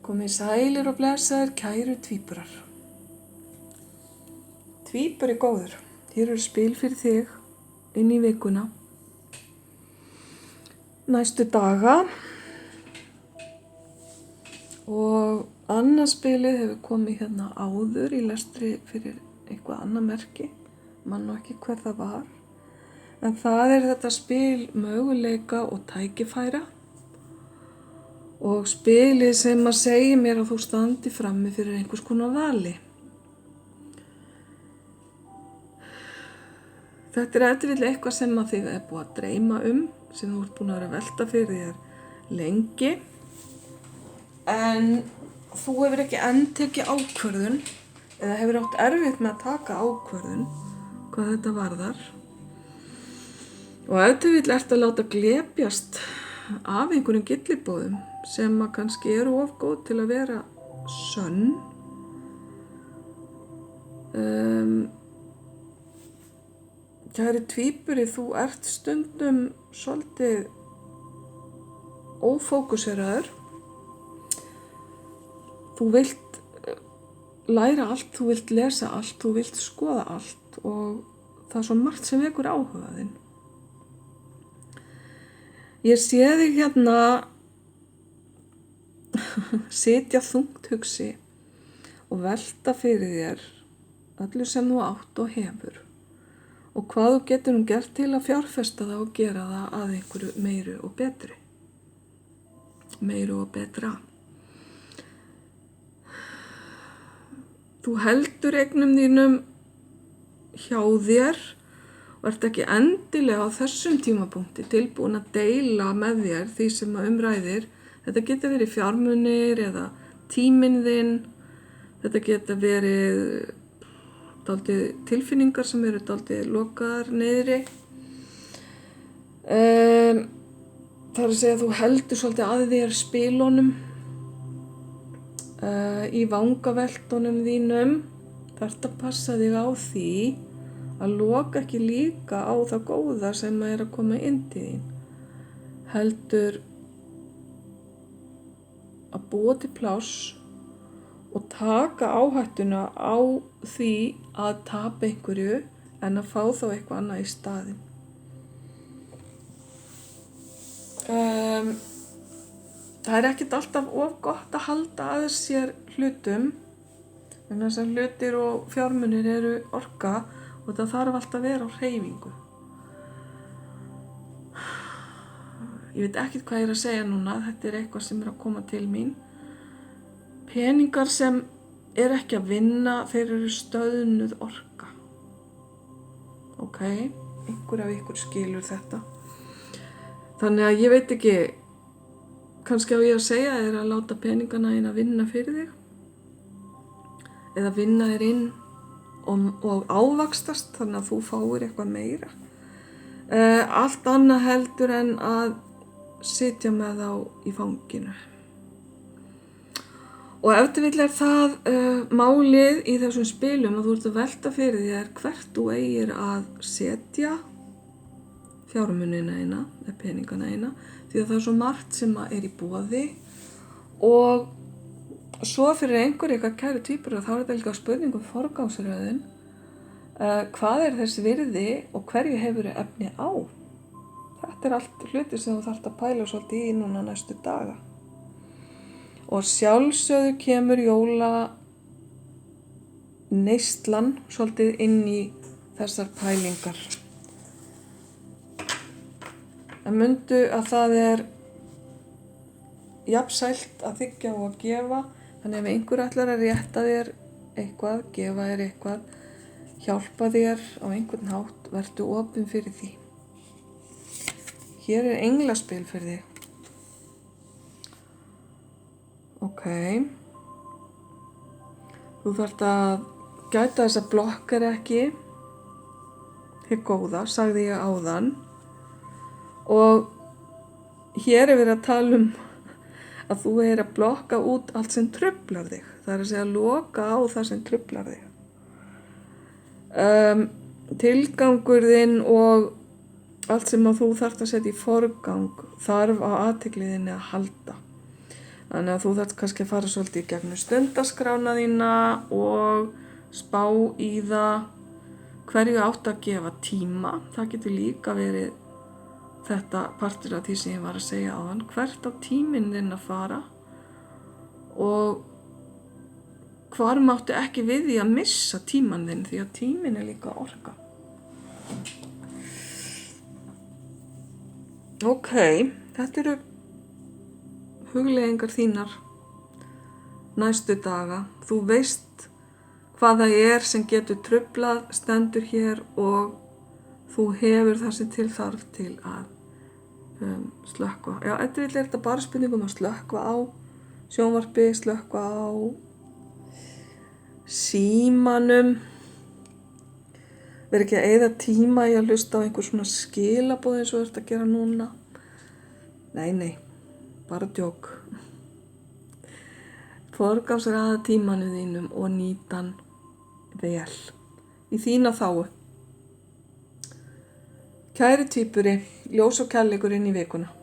Komið sælir og blessaðir, kæru tvíburar. Tvíburi góður, hér eru spil fyrir þig inn í vikuna. Næstu daga. Og annað spilið hefur komið hérna áður í lestri fyrir eitthvað annað merki. Man nú ekki hver það var. En það er þetta spil möguleika og tækifæra. Og spilið sem að segja mér að þú standi frammi fyrir einhvers konar vali. Þetta er eftirvill eitthvað sem að þig er búið að dreyma sem þú ert búin að vera að velta fyrir þér lengi. En þú hefur ekki enn tekið ákvörðun eða hefur átt erfitt með að taka ákvörðun hvað þetta varðar. Og eftirvill ert að láta glepjast af einhverjum gyllibóðum sem að kannski eru of góð til að vera sönn. Kæri tvíburi, þú ert stundum svolítið ófókuseraður. Þú vilt læra allt, þú vilt lesa allt, þú vilt skoða allt og það er svo margt sem vekur áhuga þinn. Ég sé þig hérna sitja þungt hugsi og velta fyrir þér öllu sem þú átt og hefur og hvað þú getur gert til að fjárfesta það og gera það að einhverju meiru og betri. Meiru og betra. Þú heldur eignum þínum hjá þér og ert ekki endilega á þessum tímapunkti tilbúin að deila með þér því sem að umræðir. Þetta getur verið fjármunir eða tíminn þinn. Þetta getur verið dálítið tilfinningar sem eru dálítið lokaðar niðri. Það er að segja að þú heldur svolítið að þér spilunum í vangaveltunum þínum. Þarft að passa þig á því að loka ekki líka á það góða sem er að koma inn til þín. Heldur að búa til pláss og taka áhættuna á því að tapa einhverju en að fá þá eitthvað annað í staðinn. Það er ekkert alltaf of gott að halda að sér hlutum, en þess að hlutir og fjármunir eru orka og það þarf alltaf að vera á hreyfingu. Ég veit ekkert hvað ég er að segja núna, þetta er eitthvað sem er að koma til mín. Peningar sem er ekki að vinna, þeir eru stöðnuð orka. Ok, einhver af ykkur skilur þetta. Þannig að ég veit ekki, kannski á ég að segja þér að láta peningana inn að vinna fyrir þig. Eða vinna þér inn og ávaxtast, þannig að þú fáir eitthvað meira. Allt annað heldur en að sitja með þá í fanginu. Og eftirvill er það málið í þessum spilum að þú ert að velta fyrir þér hvert þú eigir að setja fjármunina eina, eða peningana eina, því að það er svo margt sem er í boði og svo fyrir eitthvað kæru tvíburar þá er þetta líka spurningum forgangsröðun. Hvað er þess virði og hverju hefur efni á? Þetta er allt hluti sem þú þarft að pæla svolítið í núna næstu daga. Og sjálfsögðu kemur jólaneyslan svolítið inn í þessar pælingar. En mundu að það er jafnsælt að þiggja og að gefa, þannig ef einhver ætlar að rétta þér eitthvað, gefa þér eitthvað, hjálpa þér á einhvern hátt, vertu opin fyrir því. Hér er englaspil fyrir þig. Ok. Þú þarft að gæta þess að blokkar ekki hið góða, sagði ég áðan. Og hér er verið að tala að þú er að blokka út allt sem truflar þig. Það er að segja loka á það sem truflar þig. Tilgangur þinn og allt sem að þú þarft að setja í forgang þarf á athygli þinni að halda. Þannig að þú þarft kannski að fara svolítið í gegnum stundaskrána þína og spá í það hverju átt að gefa tíma. Það getur líka verið þetta partur af því sem ég var að segja áðan. Hvert á tíminn þinn að fara og hvar máttu ekki við því að missa tímann þinn, því að tíminn er líka orka. Ok, þetta eru hugleiðingar þínar næstu daga. Þú veist hvað það er sem getur truflað, stendur hér og þú hefur það sem til þarf til að slökkva. Já, er þetta bara spurningum að slökkva á sjónvarpi, slökkva á símanum. Verð ekki að eyða tíma í að hlusta á einhver svona skilaboð eins og þú ert að gera núna. Nei, bara djók. Forgangsraða tímanum þínum og nýta hann vel í þína þágu. Kæri tvíburi, ljós og kærleikur inn í vikuna.